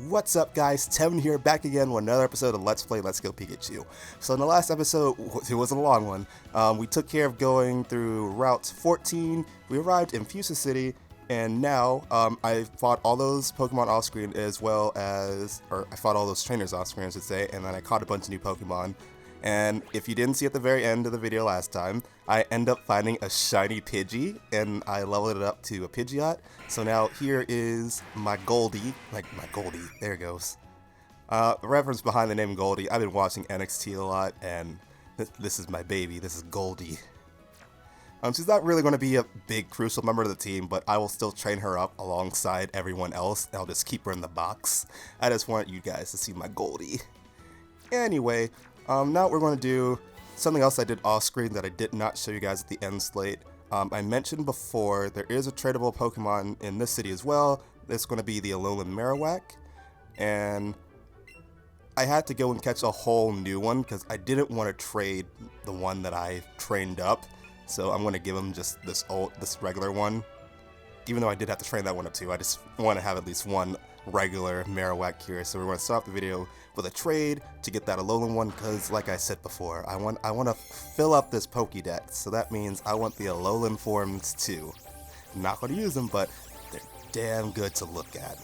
What's up guys, Tevy here, back again with another episode of Let's Play Let's Go Pikachu. So in the last episode, it wasn't a long one, we took care of going through Route 14, we arrived in Fuchsia City, and now I fought all those Pokemon off screen I fought all those trainers off screen I should say, and then I caught a bunch of new Pokemon. And if you didn't see at the very end of the video last time, I end up finding a shiny Pidgey, and I leveled it up to a Pidgeot. So now here is my Goldie, my Goldie, there it goes. The reference behind the name Goldie, I've been watching NXT a lot, and this is my baby, this is Goldie. She's not really going to be a big crucial member of the team, but I will still train her up alongside everyone else, and I'll just keep her in the box. I just want you guys to see my Goldie. Anyway, now we're going to do something else I did off screen that I did not show you guys at the end slate. I mentioned before there is a tradable Pokemon in this city as well. It's going to be the Alolan Marowak, and I had to go and catch a whole new one because I didn't want to trade the one that I trained up. So I'm going to give him just this regular one. Even though I did have to train that one up too, I just want to have at least one regular Marowak here. So we're going to start the video with a trade to get that Alolan one because, like I said before, I want to fill up this Pokédex. So that means I want the Alolan forms too. I'm not going to use them, but they're damn good to look at.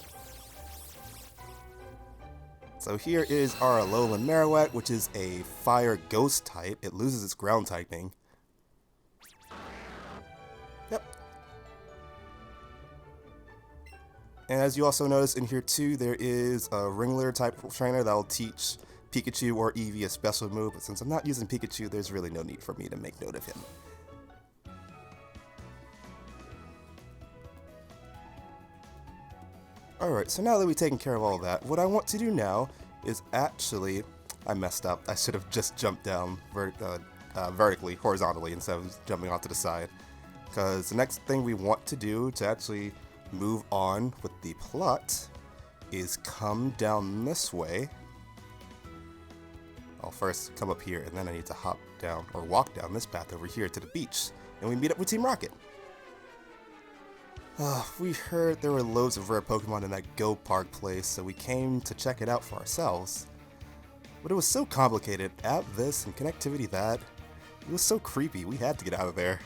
So here is our Alolan Marowak, which is a Fire Ghost type. It loses its ground typing. Yep. And as you also notice in here too, there is a Ringler type trainer that will teach Pikachu or Eevee a special move, but since I'm not using Pikachu, there's really no need for me to make note of him. Alright, so now that we've taken care of all that, what I want to do now is actually, I messed up. I should have just jumped down vertically, horizontally, instead of jumping off to the side. Because the next thing we want to do to actually move on with the plot is come down this way. I'll first come up here and then I need to hop down or walk down this path over here to the beach, and we meet up with Team Rocket. We heard there were loads of rare Pokemon in that Go Park place, so we came to check it out for ourselves. But it was so complicated, app this and connectivity that. It was so creepy, we had to get out of there.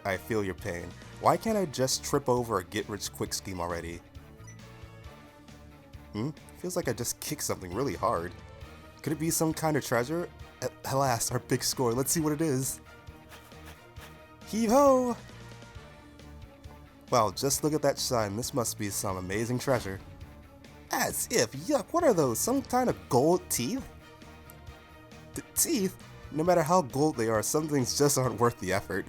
I feel your pain. Why can't I just trip over a get-rich-quick scheme already? Feels like I just kicked something really hard. Could it be some kind of treasure? Alas, our big score. Let's see what it is. Heave-ho! Wow, just look at that shine. This must be some amazing treasure. As if, yuck, what are those? Some kind of gold teeth? Teeth? No matter how gold they are, some things just aren't worth the effort.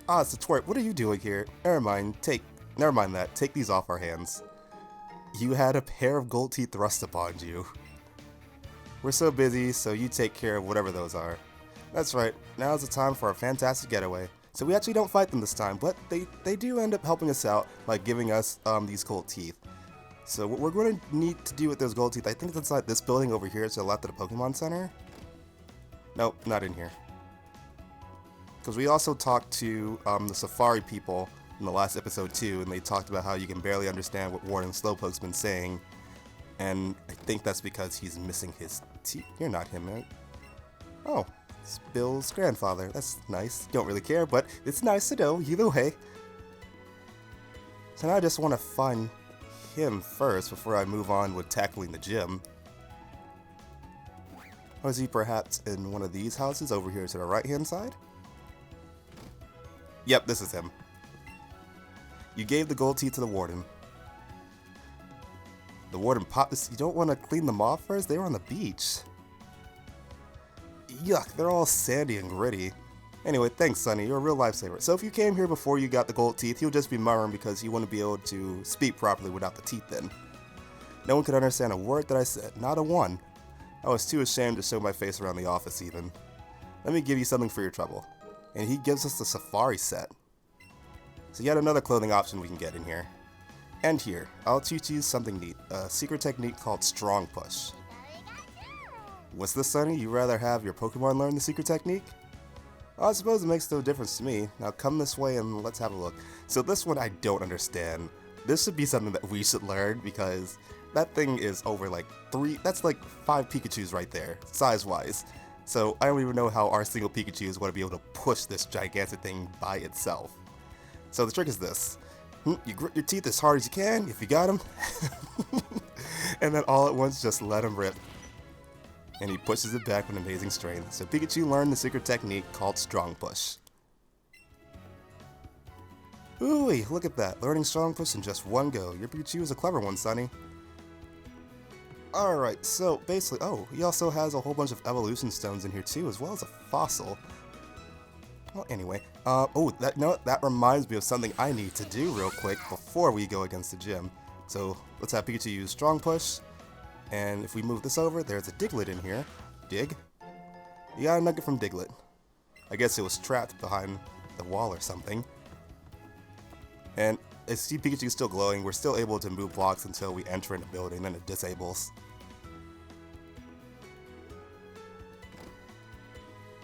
Ah, it's a twerp. What are you doing here? Never mind that. Take these off our hands. You had a pair of gold teeth thrust upon you. We're so busy, so you take care of whatever those are. That's right. Now's the time for our fantastic getaway. So we actually don't fight them this time, but they do end up helping us out by giving us these gold teeth. So what we're going to need to do with those gold teeth, I think it's inside this building over here to the left of the Pokemon Center. Nope, not in here. Because we also talked to the Safari people in the last episode too, and they talked about how you can barely understand what Warden Slowpoke's been saying, and I think that's because he's missing his teeth. You're not him, right? Oh, it's Bill's grandfather. That's nice. Don't really care, but it's nice to know either way. So now I just want to find him first before I move on with tackling the gym. Or is he perhaps in one of these houses over here to the right-hand side? Yep, this is him. You gave the gold teeth to the warden. The warden popped this. You don't want to clean them off first? They were on the beach. Yuck, they're all sandy and gritty. Anyway, thanks, Sonny. You're a real lifesaver. So if you came here before you got the gold teeth, you'll just be murmuring because you wouldn't be able to speak properly without the teeth then. No one could understand a word that I said. Not a one. I was too ashamed to show my face around the office even. Let me give you something for your trouble. And he gives us the Safari set. So yet another clothing option we can get in here. And here, I'll teach you something neat, a secret technique called Strong Push. What's this, Sonny? You rather have your Pokemon learn the secret technique? Well, I suppose it makes no difference to me. Now come this way and let's have a look. So this one I don't understand. this should be something that we should learn because that thing is over like that's like 5 Pikachus right there, size-wise. So I don't even know how our single Pikachu is going to be able to push this gigantic thing by itself. So the trick is this. You grit your teeth as hard as you can, if you got him. And then all at once, just let him rip. And he pushes it back with amazing strength. So Pikachu learned the secret technique called Strong Push. Ooh, look at that. Learning Strong Push in just one go. Your Pikachu is a clever one, Sonny. Alright, so basically, oh, he also has a whole bunch of evolution stones in here too, as well as a fossil. Well, anyway, that reminds me of something I need to do real quick before we go against the gym. So let's have Pikachu use Strong Push, and if we move this over, there's a Diglett in here. Dig. You got a nugget from Diglett. I guess it was trapped behind the wall or something. And as see Pikachu is still glowing, we're still able to move blocks until we enter in a building, then it disables.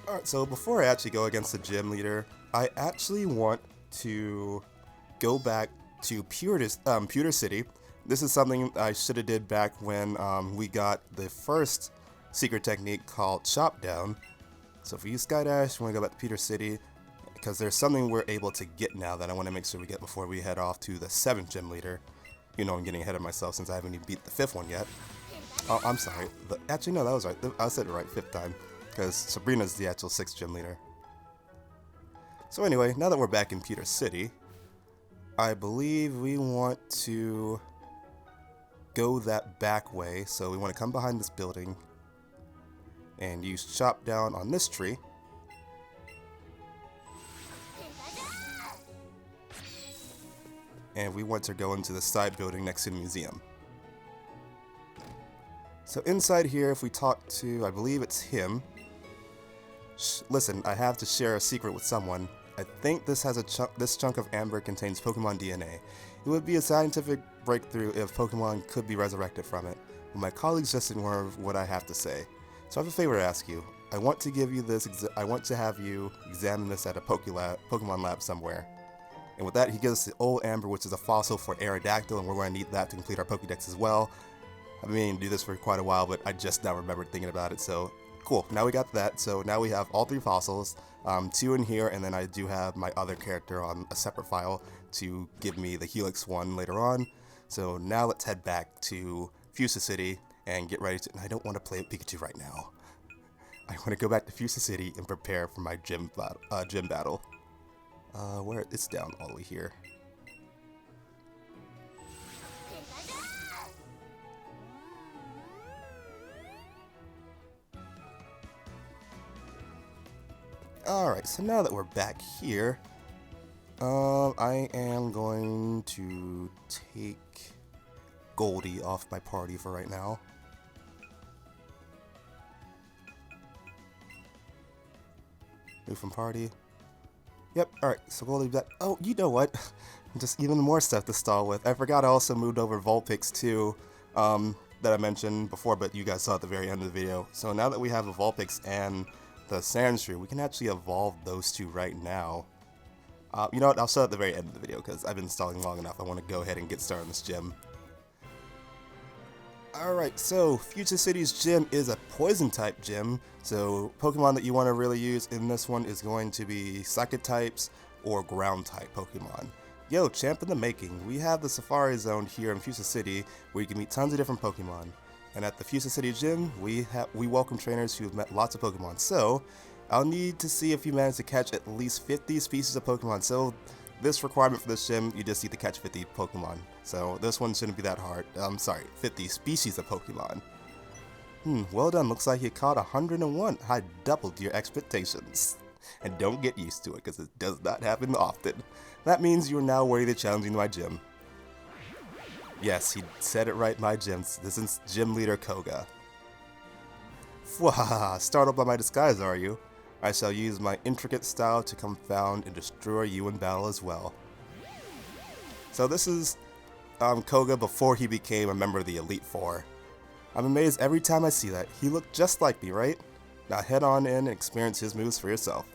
Alright, so before I actually go against the gym leader, I actually want to go back to Pewter City. This is something I should have did back when we got the first secret technique called Chop Down. So if we use Skydash, we want to go back to Pewter City, because there's something we're able to get now that I want to make sure we get before we head off to the 7th gym leader. You know, I'm getting ahead of myself since I haven't even beat the 5th one yet. Oh, I'm sorry. Actually, no, that was right. I said it right 5th time, because Sabrina's the actual 6th gym leader. So anyway, now that we're back in Pewter City, I believe we want to go that back way. So we want to come behind this building and use Chop Down on this tree. And we want to go into the side building next to the museum. So inside here, if we talk to, I believe it's him. Listen, I have to share a secret with someone. I think this has this chunk of amber contains Pokemon DNA. It would be a scientific breakthrough if Pokemon could be resurrected from it. But my colleagues just ignore what I have to say. So I have a favor to ask you. I want to give you this. I want to have you examine this at a Pokemon lab somewhere. And with that, he gives us the old amber, which is a fossil for Aerodactyl, and we're going to need that to complete our Pokédex as well. I've been meaning to do this for quite a while, but I just now remembered thinking about it, so cool. Now we got that, so now we have all 3 fossils, 2 in here, and then I do have my other character on a separate file to give me the Helix one later on. So now let's head back to Fuchsia City and get ready to, and I don't want to play with Pikachu right now. I want to go back to Fuchsia City and prepare for my gym battle. Where it's down all the way here. Alright, so now that we're back here, I am going to take Goldie off my party for right now. Move from party. Yep, alright, so Goldie back. Oh, you know what? Just even more stuff to stall with. I forgot I also moved over Vulpix too, that I mentioned before, but you guys saw at the very end of the video. So now that we have a Vulpix and the Sandshrew, we can actually evolve those 2 right now. You know what, I'll show at the very end of the video because I've been stalling long enough. I want to go ahead and get started on this gym. Alright, so Fuchsia City's gym is a poison type gym, so Pokemon that you want to really use in this one is going to be Psychic types or ground type Pokemon. Yo, champ in the making, we have the Safari Zone here in Fuchsia City where you can meet tons of different Pokemon. And at the Fuchsia City gym, we welcome trainers who have met lots of Pokemon, so I'll need to see if you manage to catch at least 50 species of Pokemon. So this requirement for this gym, you just need to catch 50 Pokemon. So this one shouldn't be that hard. I'm sorry, 50 species of Pokemon. Well done. Looks like you caught 101. I doubled your expectations. And don't get used to it, because it does not happen often. That means you are now worthy of challenging my gym. Yes, he said it right, my gym. This is Gym Leader Koga. Fwahaha, startled by my disguise, are you? I shall use my intricate style to confound and destroy you in battle as well. So this is Koga before he became a member of the Elite Four. I'm amazed every time I see that. He looked just like me, right? Now head on in and experience his moves for yourself.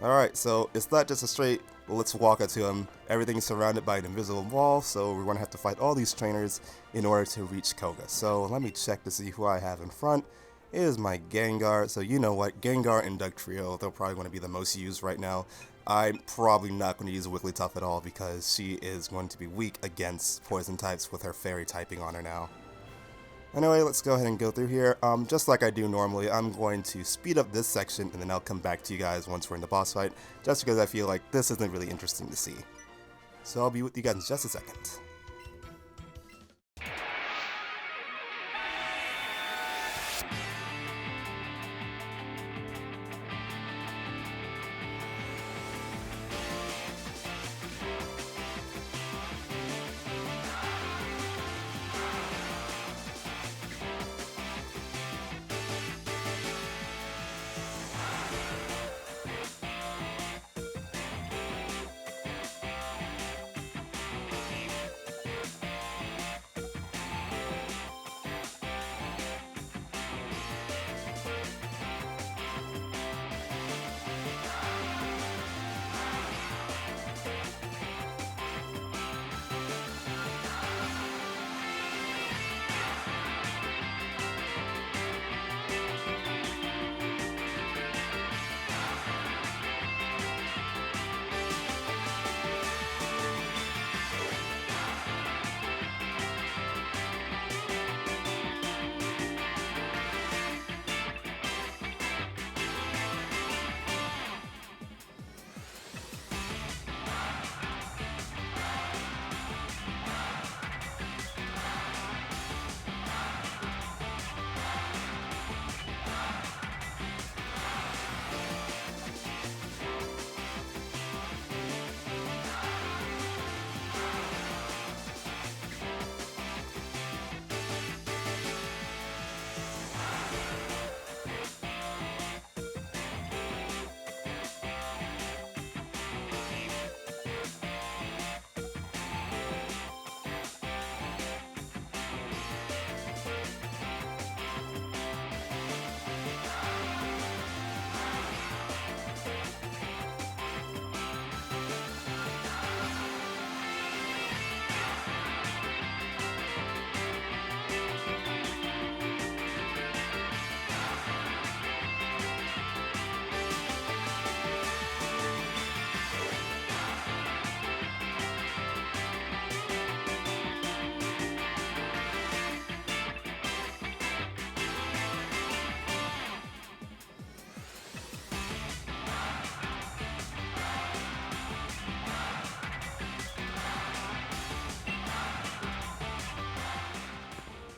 Alright, so it's not just a straight Well, let's walk up to him. Everything's surrounded by an invisible wall, so we're going to have to fight all these trainers in order to reach Koga. So let me check to see who I have in front. It is my Gengar, so you know what, Gengar and Dugtrio, they're probably going to be the most used right now. I'm probably not going to use Wigglytuff at all because she is going to be weak against poison types with her fairy typing on her now. Anyway, let's go ahead and go through here. Just like I do normally, I'm going to speed up this section and then I'll come back to you guys once we're in the boss fight, just because I feel like this isn't really interesting to see. So I'll be with you guys in just a second.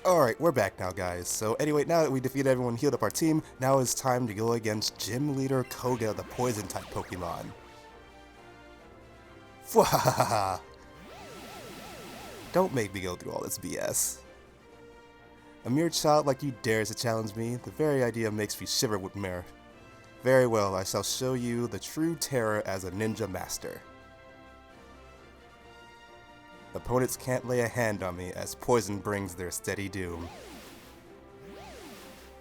Alright, we're back now, guys. So anyway, now that we defeated everyone, healed up our team, now it's time to go against Gym Leader Koga, the Poison-type Pokemon. Fwahaha! Don't make me go through all this BS. A mere child like you dares to challenge me, the very idea makes me shiver with mirth. Very well, I shall show you the true terror as a ninja master. Opponents can't lay a hand on me as poison brings their steady doom.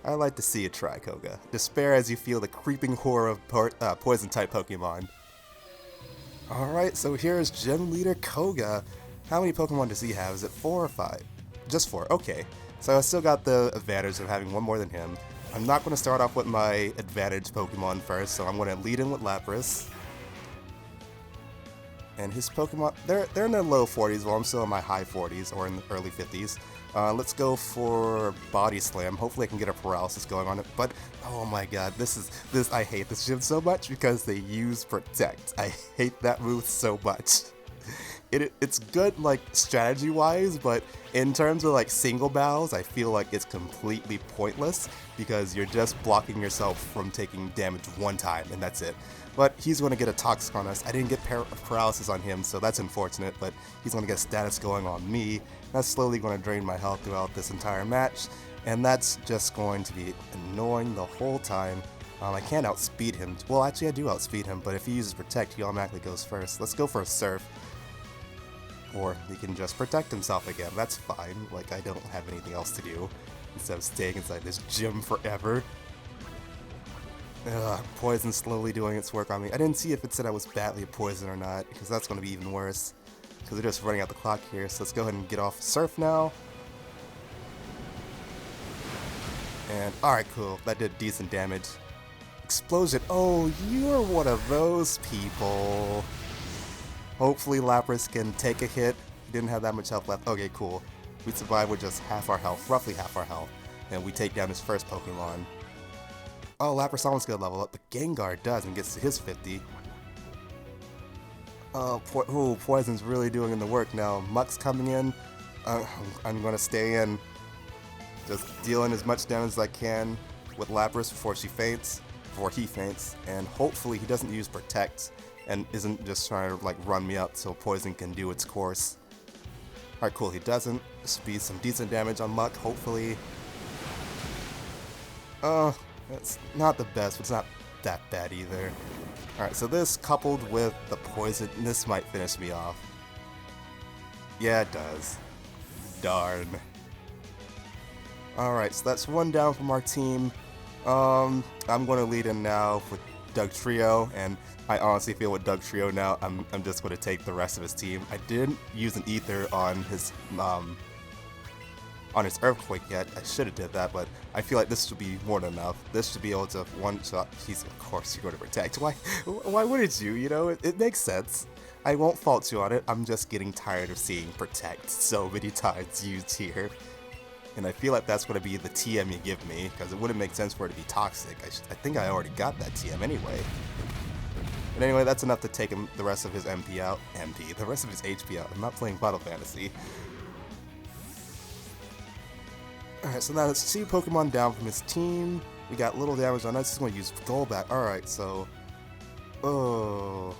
I like to see you try, Koga. Despair as you feel the creeping horror of poison-type Pokemon. Alright, so here's Gym Leader Koga. How many Pokemon does he have? Is it 4 or 5? Just 4, okay. So I still got the advantage of having one more than him. I'm not going to start off with my advantage Pokemon first, so I'm going to lead in with Lapras. And his Pokemon, they're in their low 40s, while I'm still in my high 40s, or in the early 50s. Let's go for Body Slam. Hopefully I can get a paralysis going on it, but oh my god, I hate this gym so much because they use Protect. I hate that move so much. It's good, like, strategy-wise, but in terms of, like, single battles, I feel like it's completely pointless because you're just blocking yourself from taking damage one time, and that's it. But he's going to get a Toxic on us. I didn't get paralysis on him, so that's unfortunate, but he's going to get status going on me. That's slowly going to drain my health throughout this entire match, and that's just going to be annoying the whole time. I can't outspeed him. Well, actually I do outspeed him, but if he uses Protect, he automatically goes first. Let's go for a Surf. Or he can just protect himself again. That's fine. Like, I don't have anything else to do instead of staying inside this gym forever. Ugh, poison slowly doing its work on me. I didn't see if it said I was badly poisoned or not, because that's going to be even worse. Because they're just running out the clock here, so let's go ahead and get off Surf now. And, alright, cool. That did decent damage. Explosion. Oh, you're one of those people. Hopefully Lapras can take a hit. He didn't have that much health left. Okay, cool. We survived with just half our health, roughly half our health. And we take down his first Pokemon. Oh, Lapras almost gonna level up, but Gengar does and gets to his 50. Oh, Poison's really doing the work now. Muck's coming in. I'm gonna stay in. Just dealing as much damage as I can with Lapras before he faints, and hopefully he doesn't use Protect and isn't just trying to like run me up so Poison can do its course. Alright, cool, he doesn't. This will be some decent damage on Muck, hopefully. It's not the best, but it's not that bad either. Alright, so this coupled with the poison, this might finish me off. Yeah, it does. Darn. Alright, so that's one down from our team. I'm going to lead in now with Dugtrio, and I honestly feel with Dugtrio now, I'm just going to take the rest of his team. I didn't use an Ether on his Earthquake yet. I should have did that, but I feel like this should be more than enough. This should be able to one-shot. Of course, you're going to Protect. Why wouldn't you? You know, it makes sense. I won't fault you on it. I'm just getting tired of seeing Protect so many times used here. And I feel like that's going to be the TM you give me, because it wouldn't make sense for it to be Toxic. I think I already got that TM anyway. But anyway, that's enough to take him the rest of his MP out. The rest of his HP out. I'm not playing Final Fantasy. Alright, so now let's 2 Pokemon down from his team. We got little damage on us. He's going to use Golbat. Alright, so... Oh...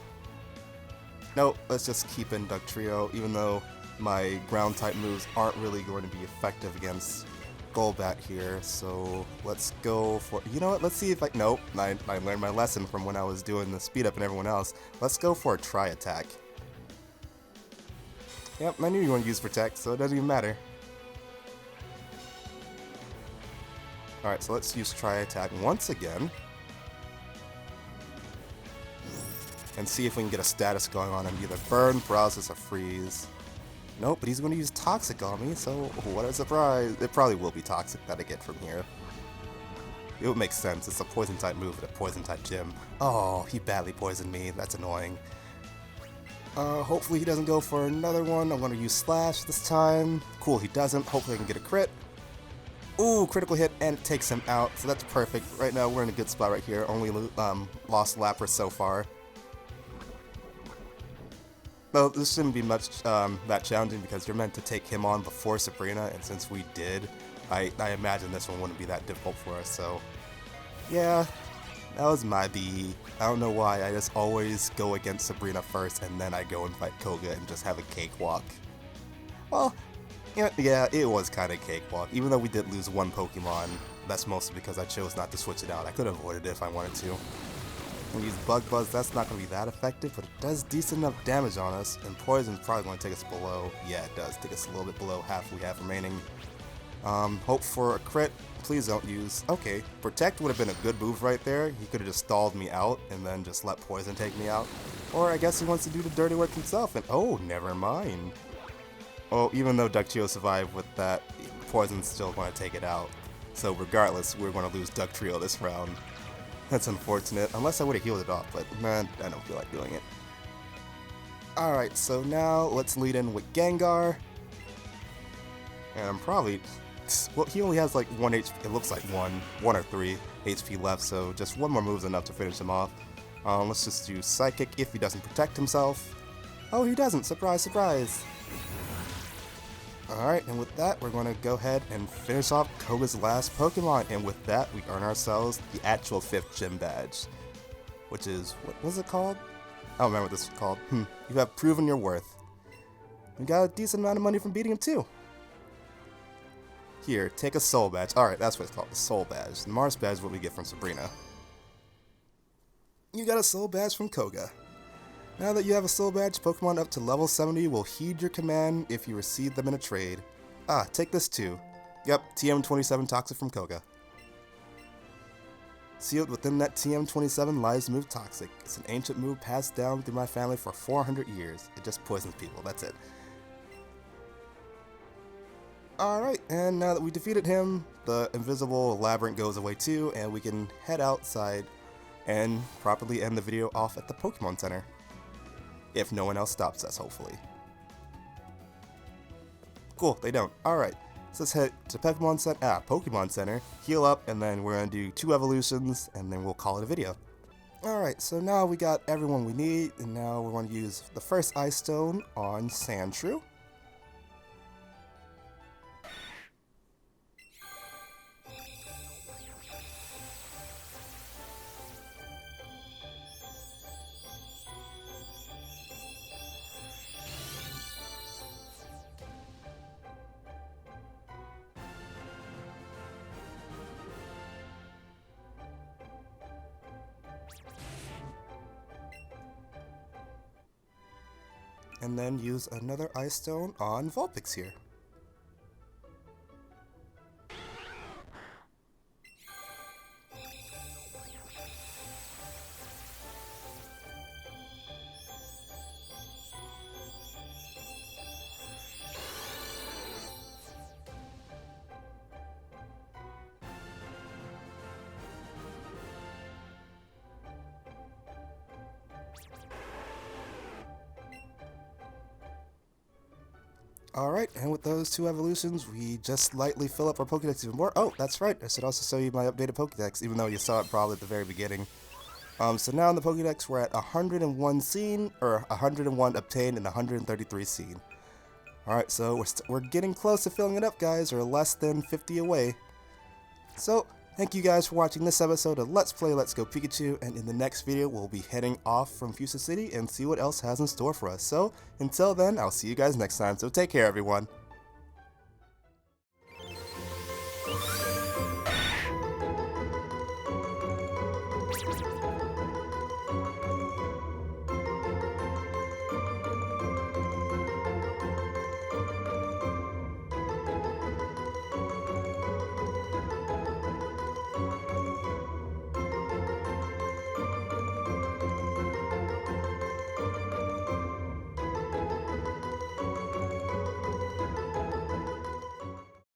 Nope, let's just keep in Dugtrio, even though my ground-type moves aren't really going to be effective against Golbat here. So let's go for... You know what? Let's see if I... Nope, I learned my lesson from when I was doing the speed-up and everyone else. Let's go for a Tri-Attack. Yep, I knew you were going to use Protect, so it doesn't even matter. Alright, so let's use Tri-Attack once again. And see if we can get a status going on him. Either Burn, Paralysis, or Freeze. Nope, but he's going to use Toxic on me, so what a surprise. It probably will be Toxic that I get from here. It would make sense. It's a Poison-type move at a Poison-type gym. Oh, he badly poisoned me. That's annoying. Hopefully he doesn't go for another one. I'm going to use Slash this time. Cool, he doesn't. Hopefully I can get a crit. Ooh, critical hit, and it takes him out, so that's perfect. Right now, we're in a good spot right here. Only lost Lapras so far. Well, this shouldn't be much that challenging because you're meant to take him on before Sabrina, and since we did, I imagine this one wouldn't be that difficult for us, so... Yeah, that was my B. I don't know why, I just always go against Sabrina first, and then I go and fight Koga and just have a cakewalk. Well... Yeah, it was kind of cakewalk. Even though we did lose one Pokemon, that's mostly because I chose not to switch it out. I could have avoided it if I wanted to. When we use Bug Buzz, that's not going to be that effective, but it does decent enough damage on us, and Poison's probably going to take us below. Yeah, it does. Take us a little bit below half we have remaining. Hope for a crit. Please don't use... Okay, Protect would have been a good move right there. He could have just stalled me out, and then just let Poison take me out. Or I guess he wants to do the dirty work himself, and... Oh, never mind. Oh, even though Dugtrio survived with that, Poison's still going to take it out. So regardless, we're going to lose Dugtrio this round. That's unfortunate, unless I would have healed it off, but man, I don't feel like doing it. Alright, so now let's lead in with Gengar. And I'm probably... Well, he only has like 1 HP, it looks like 1 or 3 HP left, so just one more move is enough to finish him off. Let's just do Psychic if he doesn't protect himself. Oh, he doesn't! Surprise, surprise! Alright, and with that, we're going to go ahead and finish off Koga's last Pokemon, and with that, we earn ourselves the actual 5th gym badge. Which is, what was it called? I don't remember what this was called. You have proven your worth. We got a decent amount of money from beating him too. Here, take a Soul Badge. Alright, that's what it's called, the Soul Badge. The Mars Badge is what we get from Sabrina. You got a Soul Badge from Koga. Now that you have a Soul Badge, Pokemon up to level 70 will heed your command if you receive them in a trade. Ah, take this too. Yep, TM27 Toxic from Koga. Sealed within that TM27 lies the move Toxic. It's an ancient move passed down through my family for 400 years. It just poisons people, that's it. Alright, and now that we defeated him, the invisible labyrinth goes away too, and we can head outside and properly end the video off at the Pokemon Center. If no one else stops us, hopefully. Cool, they don't. Alright, so let's head to Pokemon Center, heal up, and then we're going to do 2 evolutions, and then we'll call it a video. Alright, so now we got everyone we need, and now we're going to use the first Ice Stone on Sandshrew. And then use another Ice Stone on Vulpix here. Alright, and with those 2 evolutions, we just slightly fill up our Pokédex even more. Oh, that's right, I should also show you my updated Pokédex, even though you saw it probably at the very beginning. So now in the Pokédex, we're at 101 seen, or 101 obtained, and 133 seen. Alright, so we're getting close to filling it up, guys, or less than 50 away. So, thank you guys for watching this episode of Let's Play Let's Go Pikachu, and in the next video we'll be heading off from Fuchsia City and see what else has in store for us. So, until then, I'll see you guys next time, so take care everyone.